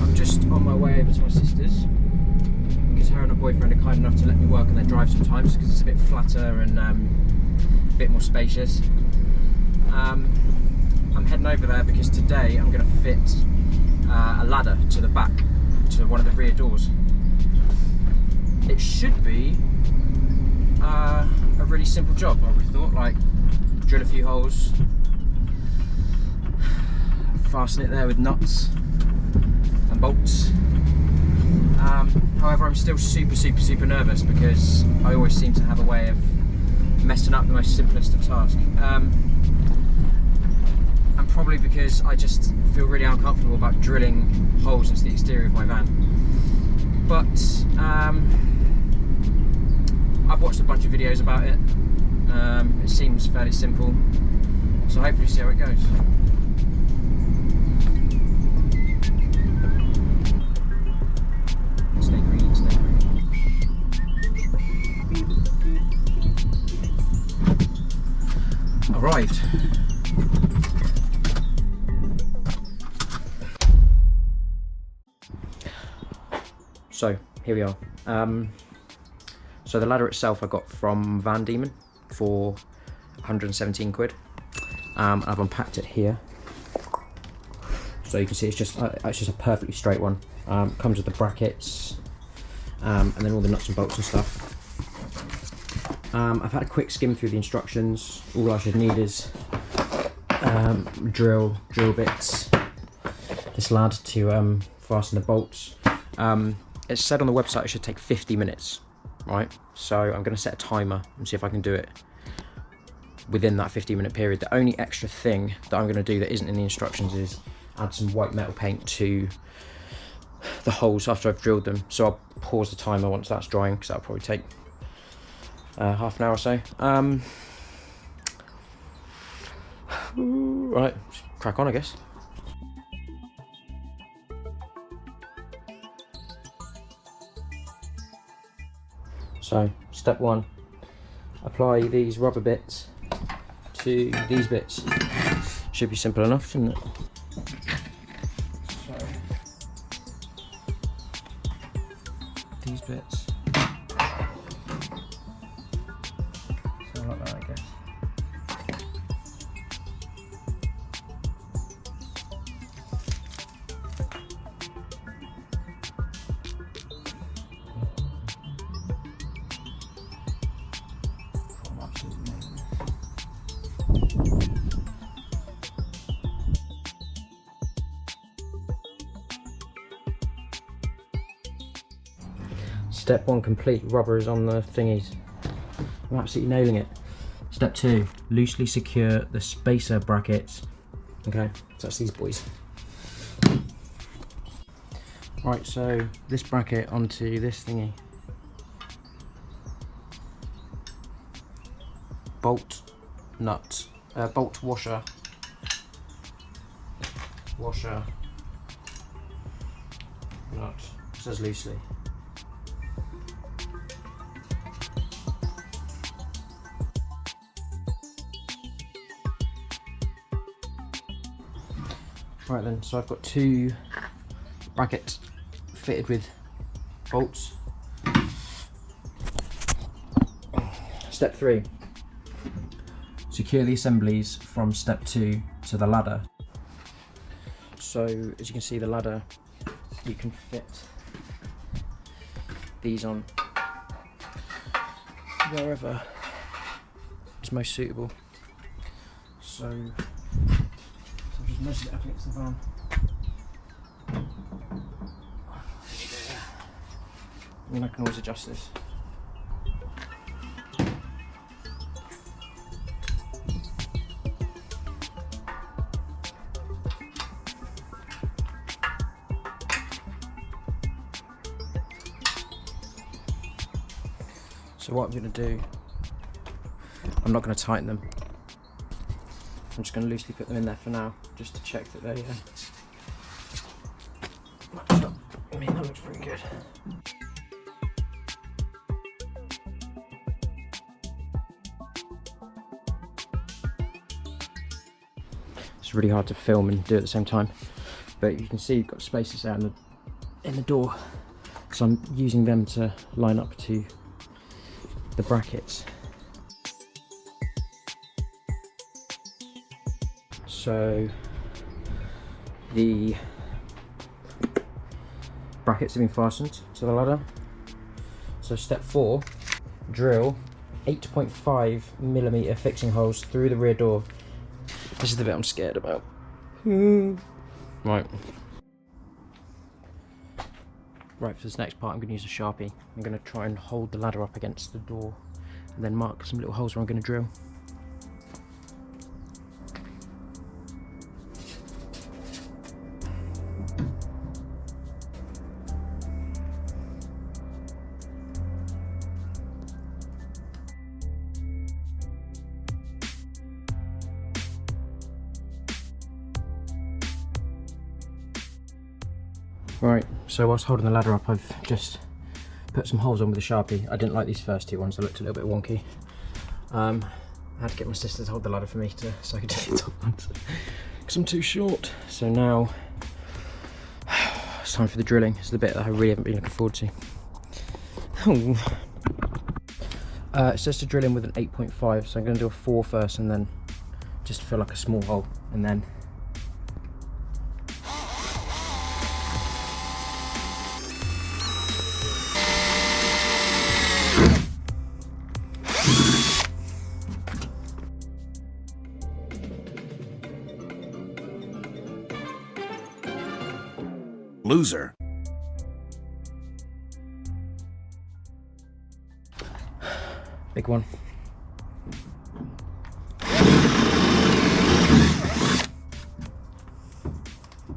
I'm just on my way over to my sister's because her and her boyfriend are kind enough to let me work on their drive sometimes because it's a bit flatter and a bit more spacious. I'm heading over there because today I'm going to fit a ladder to the back, to one of the rear doors. It should be a really simple job, I would have thought, like drill a few holes, fasten it there with nuts and bolts. However, I'm still super nervous because I always seem to have a way of messing up the most simplest of tasks. And probably because I just feel really uncomfortable about drilling holes into the exterior of my van. But I've watched a bunch of videos about it. It seems fairly simple, so hopefully see how it goes. Stay green, stay green. Arrived. So here we are. So the ladder itself I got from VanDemon for 117 quid. I've unpacked it here, so you can see it's just a perfectly straight one. Comes with the brackets, and then all the nuts and bolts and stuff. I've had a quick skim through the instructions. All I should need is drill bits, this lad to fasten the bolts. It said on the website it should take 50 minutes, right? So I'm going to set a timer and see if I can do it within that 50-minute period. The only extra thing that I'm going to do that isn't in the instructions is add some white metal paint to the holes after I've drilled them. So I'll pause the timer once that's drying, because that'll probably take half an hour or so. Right, crack on, I guess. So, step one, apply these rubber bits to these bits. Should be simple enough, shouldn't it? So, these bits. So like that, I guess. Step one complete, rubber is on the thingies. I'm absolutely nailing it. Step two, loosely secure the spacer brackets. Okay, so that's these boys. Right, so this bracket onto this thingy. Bolt, nut, bolt washer, nut, it says loosely. Right then, so I've got two brackets fitted with bolts. Step three, secure the assemblies from step two to the ladder. So as you can see, the ladder, you can fit these on wherever is most suitable. So I've just measured it up against the van. And I can always adjust this. So what I'm going to do, I'm not going to tighten them. I'm just going to loosely put them in there for now, just to check that they match up. I mean, that looks pretty good. It's really hard to film and do at the same time, but you can see you've got spaces out in the door, so I'm using them to line up to the brackets. So the brackets have been fastened to the ladder. So step 4, drill 8.5mm fixing holes through the rear door. This is the bit I'm scared about. Right. Right, for this next part I'm going to use a Sharpie. I'm going to try and hold the ladder up against the door and then mark some little holes where I'm going to drill. Right, so whilst holding the ladder up, I've just put some holes on with a Sharpie. I didn't like these first 2 ones, they looked a little bit wonky. I had to get my sister to hold the ladder for me so I could do the top ones, because I'm too short. So now, it's time for the drilling. It's the bit that I really haven't been looking forward to. It says to drill in with an 8.5, so I'm going to do a 4 first and then just fill like a small hole, and then loser. big one.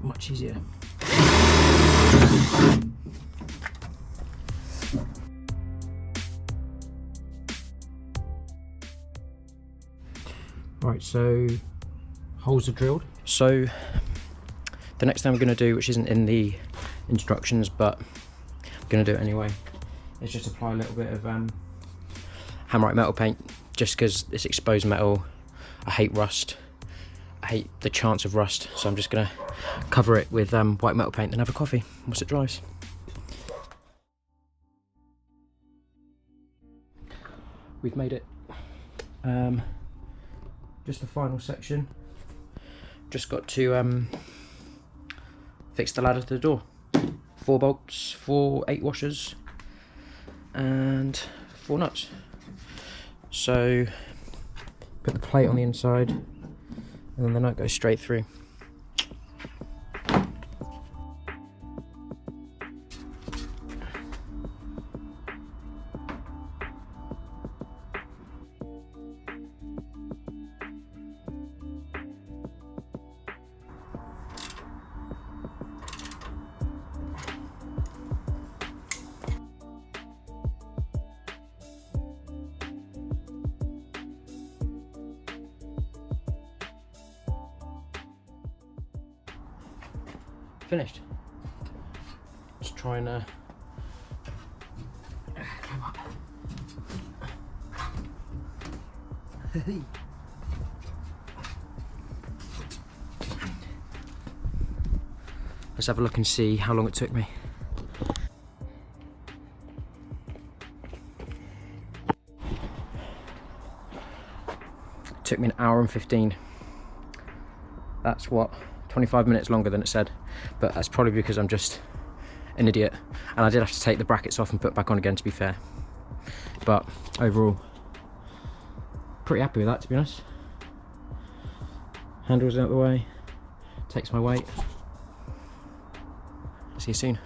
Much easier. Right, so holes are drilled. So the next thing I'm going to do, which isn't in the instructions but I'm going to do it anyway, is just apply a little bit of Hammerite metal paint, just because it's exposed metal. I hate rust. I hate the chance of rust, so I'm just going to cover it with white metal paint and have a coffee once it dries. We've made it. Just the final section. Just got to fix the ladder to the door. 4 bolts, 4 8 washers, and 4 nuts. So put the plate on the inside, and then the nut goes straight through. Finished. Just trying to climb up. Let's have a look and see how long it took me. It took me an hour and 15. That's what, 25 minutes longer than it said, but that's probably because I'm just an idiot, and I did have to take the brackets off and put back on again, to be fair. But overall, pretty happy with that, to be honest. Handles out of the way, takes my weight. See you soon.